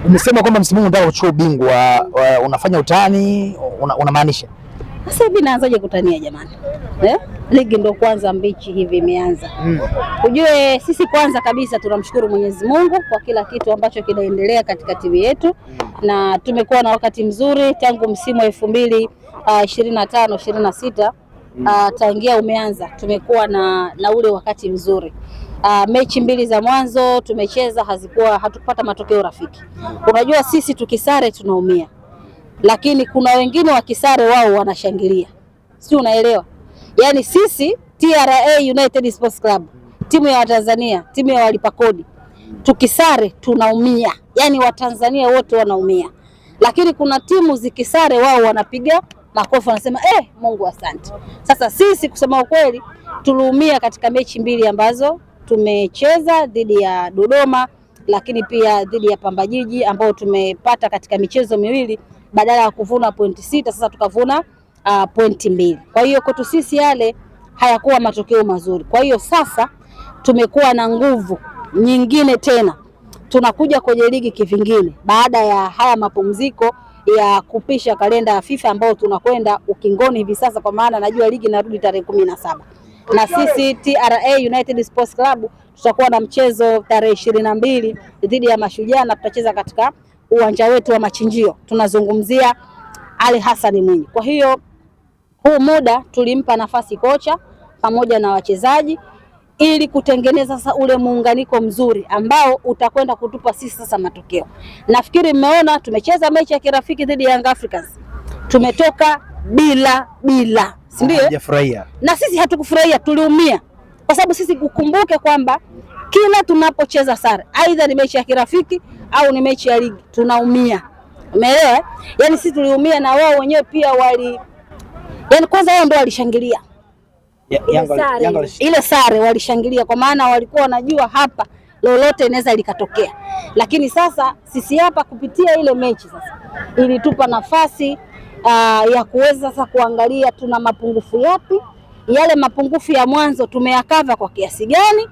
Umesema kwamba msimu huu unataka kuchukua ubingwa, unafanya utani, unamaanisha? Sasa hivi naanzaje kutania jamani? Ligi ndo kwanza mbichi hivi imeanza. Ujue sisi kwanza kabisa tunamshukuru Mwenyezi Mungu kwa kila kitu ambacho kinaendelea katika timu yetu, na tumekuwa na wakati mzuri tangu msimu wa 2025-26 tangia umeanza. Tumekuwa na ule wakati mzuri. Mechi mbili za mwanzo tumecheza hatukupata matokeo rafiki. Unajua sisi tukisare tunaumia, lakini kuna wengine wakisare wao wanashangilia. Sio, unaelewa? Yaani sisi TRA United Sports Club, timu ya Watanzania, timu ya walipa kodi, tukisare tunaumia. Yaani Watanzania wote wanaumia. Lakini kuna timu zikisare wao wanapiga makofi, wanasema Mungu asante. Sasa sisi kusema ukweli tuliumia katika mechi mbili ambazo tumecheza dhidi ya Dodoma, lakini pia dhidi ya Pamba Jiji ambao tumepata katika michezo miwili, badala ya kuvuna pointi 6 sasa tukavuna pointi 2. Kwa hiyo kwetu sisi yale hayakuwa matokeo mazuri. Kwa hiyo sasa tumekuwa na nguvu nyingine tena, tunakuja kwenye ligi kivingine baada ya haya mapumziko ya kupisha kalenda ya FIFA ambao tunakwenda ukingoni hivi sasa, kwa maana najua ligi inarudi tarehe 17. Na sisi TRA United Sports Club tutakuwa na mchezo tarehe 22 dhidi ya Mashujaa, na tutacheza katika uwanja wetu wa Machinjio. Tunazungumzia Ali Hassan Mwinyi. Kwa hiyo huu muda tulimpa nafasi kocha pamoja na wachezaji ili kutengeneza sasa ule muunganiko mzuri ambao utakwenda kutupa sisi sasa matokeo. Nafikiri mmeona tumecheza mechi ya kirafiki dhidi ya Young Africans. Tumetoka bila, si ndio? Hajafurahia. Na sisi hatukufurahia, tuliumia. Kwa sababu sisi ukumbuke kwamba kila tunapocheza sare, aidha ni mechi ya kirafiki au ni mechi ya ligi, tunaumia. Umeelewa? Yaani sisi tuliumia na wao wenyewe pia yaani kwanza wao ndio walishangilia. Ile sare walishangilia kwa maana walikuwa wanajua hapa lolote inaweza likatokea. Lakini sasa sisi hapa kupitia ile mechi sasa ilitupa nafasi ya kuweza sasa kuangalia tuna mapungufu yapi, yale mapungufu ya mwanzo tumeyakava kwa kiasi gani.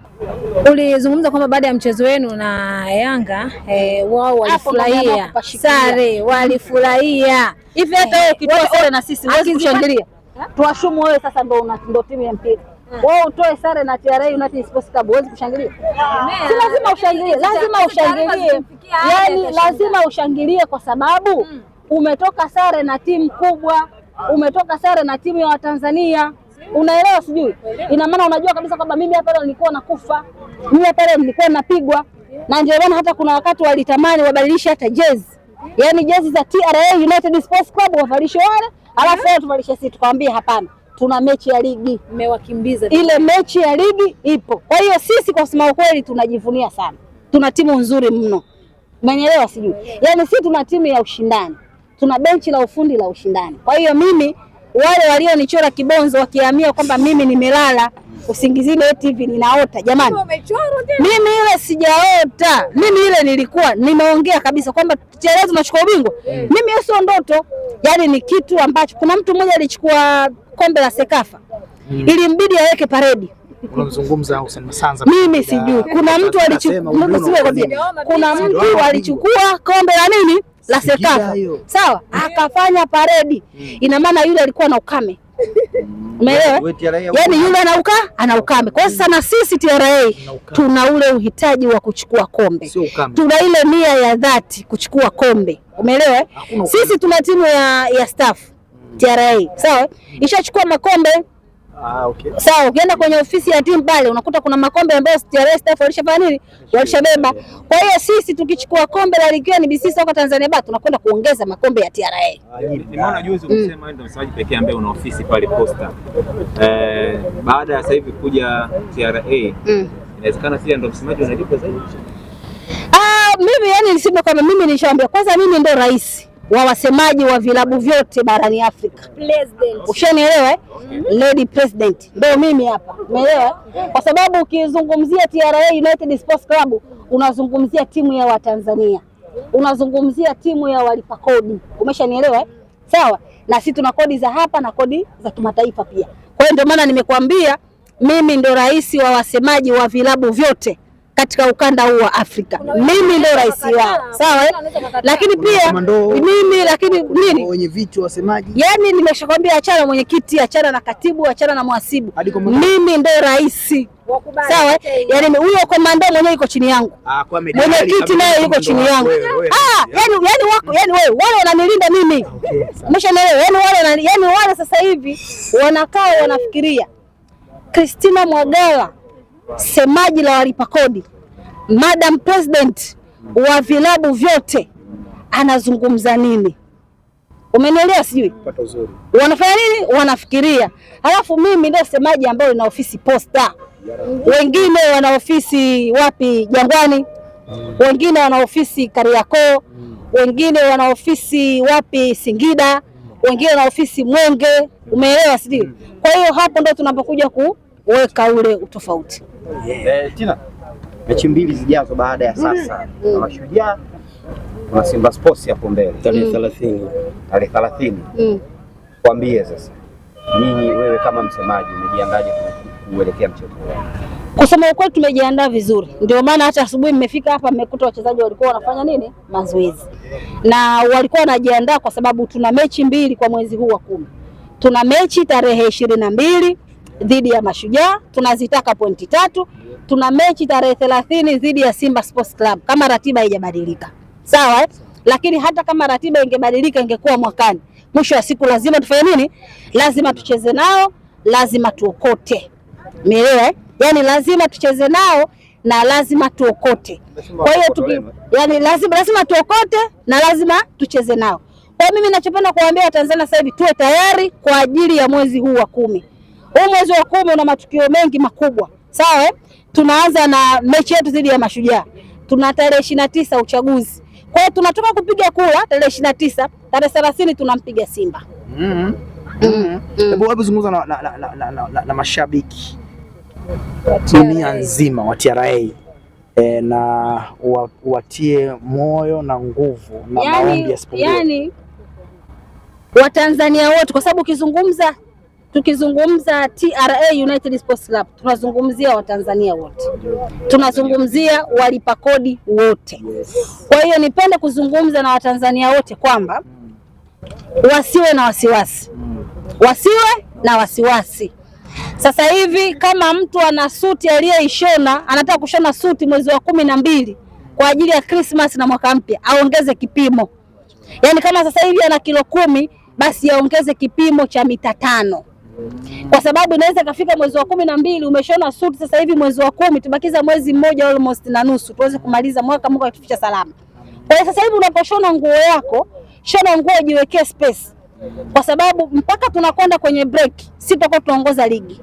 Ulizungumza kwamba baada ya mchezo wenu na Yanga wao walifurahia sare, walifurahia hivi. Hata wewe ukitoa sare na sisi huwezi kushangilia. Tuashumu wewe sasa ndo timu ya mpira. Wewe utoe sare na TRA United Sports Club huwezi kushangilia? Si lazima ushangilie, lazima ushangilie. Yaani lazima ushangilie kwa sababu umetoka sare na timu kubwa, umetoka sare na timu ya Watanzania. Unaelewa sijui? Ina maana unajua kabisa kwamba mimi hapa nilikuwa nakufa. Mimi hapa nilikuwa napigwa. Na ndio maana hata kuna wakati walitamani wabadilishe hata jezi. Yaani jezi za TRA United Sports Club wavalishe wale, alafu wao tuvalishe sisi. Tukamwambia hapana, tuna mechi ya ligi. Mmewakimbiza. Ile mechi ya ligi ipo. Kwa hiyo sisi kwa kusema ukweli tunajivunia sana. Tuna timu nzuri mno. Umeelewa sijui? Yaani sisi tuna timu ya ushindani. Tuna benchi la ufundi la ushindani. Kwa hiyo mimi wale walionichora kibonzo wakihamia kwamba mimi nimelala usingizini eti hivi ninaota, jamani. Mimi ile sijaota. Mimi ile nilikuwa nimeongea kabisa kwamba TRA tunachukua ubingwa. Mimi hiyo sio ndoto. Yaani ni kitu ambacho kuna mtu mmoja alichukua kombe la Sekafa. Ilimbidi aweke paredi. Unamzungumza Hussein Masanza? Mimi sijui. Kuna mtu alichukua kombe la nini? La Sekafa. Sawa? Akafanya paredi. Ina maana yule alikuwa na ukame. Umeelewa? Yaani yule ana ukame. Kwa sasa na sisi TRA tuna ule uhitaji wa kuchukua kombe. Tuna ile nia ya dhati kuchukua kombe. Umeelewa? Sisi tuna timu ya staff TRA. Sawa? Ishachukua makombe. Okay. Sawa, ukienda kwenye ofisi ya timu pale unakuta kuna makombe ambayo TRA staff walishafanya nini? Walishabeba. Kwa hiyo sisi tukichukua kombe la ligi ya NBC soka Tanzania bara tunakwenda kuongeza makombe ya TRA. Nimeona juzi ukisema ndio msemaji pekee ambaye una ofisi pale Posta. Baada ya sasa hivi kuja TRA, inawezekana pia ndio msemaji unalipa zaidi. Mimi yani niseme kama mimi nishaambia kwanza mimi ndio rais wa wasemaji wa vilabu vyote barani Afrika. President. Ushanielewa? Lady President. Ndio mimi hapa. Umeelewa? Kwa sababu ukizungumzia TRA United Sports Club unazungumzia timu ya Watanzania. Unazungumzia timu ya walipa kodi. Umeshanielewa? Sawa? Na sisi tuna kodi za hapa na kodi za kimataifa pia. Kwa hiyo ndio maana nimekuambia mimi ndio rais wa wasemaji wa vilabu vyote katika ukanda huu wa Afrika. Mimi ndio rais wao, sawa? Lakini pia mimi, lakini nini, wenye viti wasemaji, yani nimeshakwambia, achana mwenyekiti, achana na katibu, achana na mhasibu, mimi ndio rais, sawa? Yani huyo komando mwenyewe yuko chini yangu, mwenyekiti naye yuko chini yangu. Yani wewe wale wananilinda mimi, umeshaelewa? Yani wale sasa hivi wanakaa wanafikiria Christina Mwagala, semaji la walipa kodi, Madam President wa vilabu vyote, anazungumza nini? Umenielewa? Sijui wanafanya nini, wanafikiria. Halafu mimi ndio semaji ambayo ina ofisi Posta, wengine wana ofisi wapi, Jangwani, wengine wana ofisi Kariakoo, wengine wana ofisi wapi, Singida, wengine wana ofisi Mwenge. Umeelewa? Sijui. Kwa hiyo hapo ndio tunapokuja kuweka ule utofauti. Tina, mechi mbili zijazo baada ya sasa na Mashujaa na Simba Sports hapo mbele tarehe 30. Kwambie sasa, nyinyi, wewe kama msemaji, umejiandaje kuelekea mchezo wao? Kusema ukweli tumejiandaa vizuri, ndio maana hata asubuhi mmefika hapa mmekuta wachezaji walikuwa wanafanya nini, mazoezi, na walikuwa wanajiandaa kwa sababu tuna mechi mbili kwa mwezi huu wa 10. Tuna mechi tarehe 22 dhidi ya Mashujaa, tunazitaka pointi 3. Tuna mechi tarehe 30 dhidi ya Simba Sports Club kama ratiba haijabadilika, sawa? Lakini hata kama ratiba ingebadilika, ingekuwa mwakani, mwisho wa siku lazima tufanye nini? Lazima tucheze nao, lazima tuokote. Umeelewa? Yani lazima tucheze nao na lazima tuokote. Kwa hiyo yani lazima tuokote na lazima tucheze nao. Kwa mimi ninachopenda kuambia Watanzania sasa hivi, tuwe tayari kwa ajili ya mwezi huu wa 10. Huu mwezi wa 10 una matukio mengi makubwa, sawa? Tunaanza na mechi yetu dhidi ya Mashujaa. Tuna tarehe 29 uchaguzi. Kwa hiyo tunatoka kupiga kura tarehe 29, tarehe 30 tunampiga Simba. Hebu zungumza na mashabiki dunia nzima wa TRA na watie moyo na nguvu na maombi ya siku. Yani Watanzania wote, kwa sababu tukizungumza TRA United Sports Club tunazungumzia Watanzania wote, tunazungumzia walipa kodi wote. Kwa hiyo nipende kuzungumza na Watanzania wote kwamba wasiwe na wasiwasi. Sasa hivi kama mtu ana suti aliyeishona, anataka kushona suti mwezi wa 12 kwa ajili ya Christmas na mwaka mpya, aongeze kipimo. Yani kama sasa hivi ana kilo 10, basi aongeze kipimo cha mita 5. Kwa sababu inaweza kafika mwezi wa 12 umeshona suti, sasa hivi mwezi wa 10 tubakiza mwezi mmoja almost na nusu tuweze kumaliza mwaka, Mungu atufikishe salama. Kwa hiyo sasa hivi unaposhona nguo yako, shona nguo jiwekee space. Kwa sababu mpaka tunakwenda kwenye break, sitakuwa tunaongoza ligi.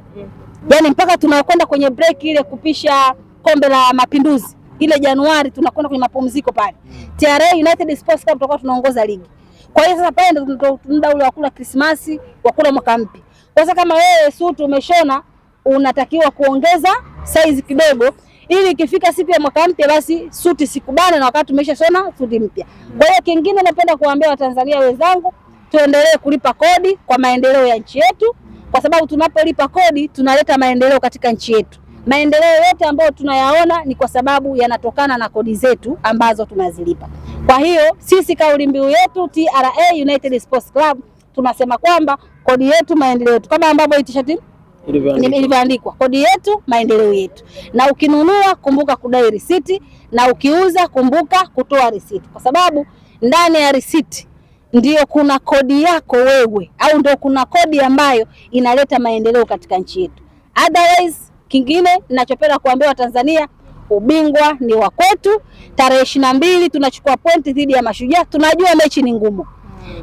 Yani mpaka tunakwenda kwenye break ile kupisha kombe la Mapinduzi, ile Januari tunakwenda kwenye mapumziko pale, TRA United Sports Club tutakuwa tunaongoza ligi. Kwa hiyo sasa pale ndio muda ule wa kula Christmas, wa kula mwaka mpya. Kwa sababu kama wewe suti umeshona, unatakiwa kuongeza size kidogo, ili ikifika siku ya mwaka mpya basi suti sikubane na wakati umeshashona suti mpya. Kwa hiyo kingine napenda kuambia Watanzania wenzangu, tuendelee kulipa kodi kwa maendeleo ya nchi yetu, kwa sababu tunapolipa kodi tunaleta maendeleo katika nchi yetu. Maendeleo yote ambayo tunayaona ni kwa sababu yanatokana na kodi zetu ambazo tunazilipa. Kwa hiyo sisi kauli mbiu yetu TRA United Sports Club tunasema kwamba kodi yetu maendeleo yetu, kama ambavyo t-shirt ilivyoandikwa, kodi yetu maendeleo yetu. Na ukinunua kumbuka kudai risiti, na ukiuza kumbuka kutoa risiti, kwa sababu ndani ya risiti ndio kuna kodi yako wewe, au ndio kuna kodi ambayo inaleta maendeleo katika nchi yetu. Otherwise, kingine ninachopenda kuambia Watanzania, ubingwa ni wa kwetu. Tarehe 22 tunachukua pointi dhidi ya Mashujaa. Tunajua mechi ni ngumu,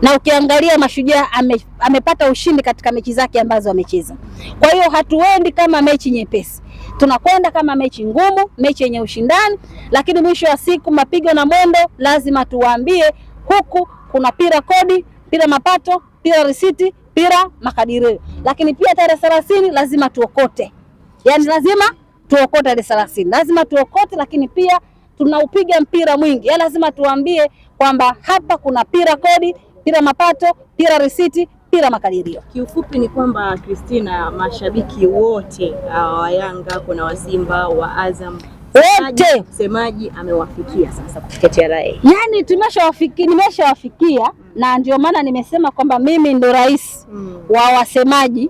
na ukiangalia Mashujaa amepata ushindi katika mechi zake ambazo amecheza. Kwa hiyo hatuendi kama mechi nyepesi, tunakwenda kama mechi ngumu, mechi yenye ushindani. Lakini mwisho wa siku, mapigo na mwendo, lazima tuwaambie huku kuna pira kodi, pira mapato, pira risiti, pira makadirio. Lakini pia tarehe 30 lazima tuokote. Yani lazima tuokote tarehe 30. Lazima tuokote, lakini pia tunaupiga mpira mwingi. Ya lazima tuambie kwamba hapa kuna pira kodi, pira mapato, pira risiti, pira makadirio. Kiufupi ni kwamba Christina, mashabiki wote wa Yanga, kuna wa Simba, wa Azam, wote. Msemaji amewafikia sasa kufikia TRA. Yani nimeshawafikia na ndio maana nimesema kwamba mimi ndo rais wa wasemaji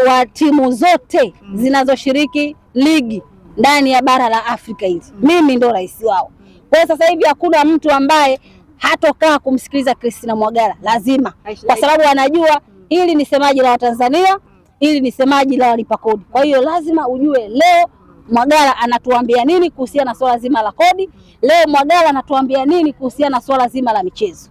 wa timu zote zinazoshiriki ligi ndani ya bara la Afrika hili. Mimi ndo rais wao. Kwa hiyo sasa hivi hakuna mtu ambaye hatokaa kumsikiliza Christina Mwagala, lazima, kwa sababu anajua hili ni semaji la Watanzania, hili ni semaji la walipa kodi. Kwa hiyo lazima ujue leo Mwagala anatuambia nini kuhusiana na swala zima la kodi, leo Mwagala anatuambia nini kuhusiana na swala zima la michezo.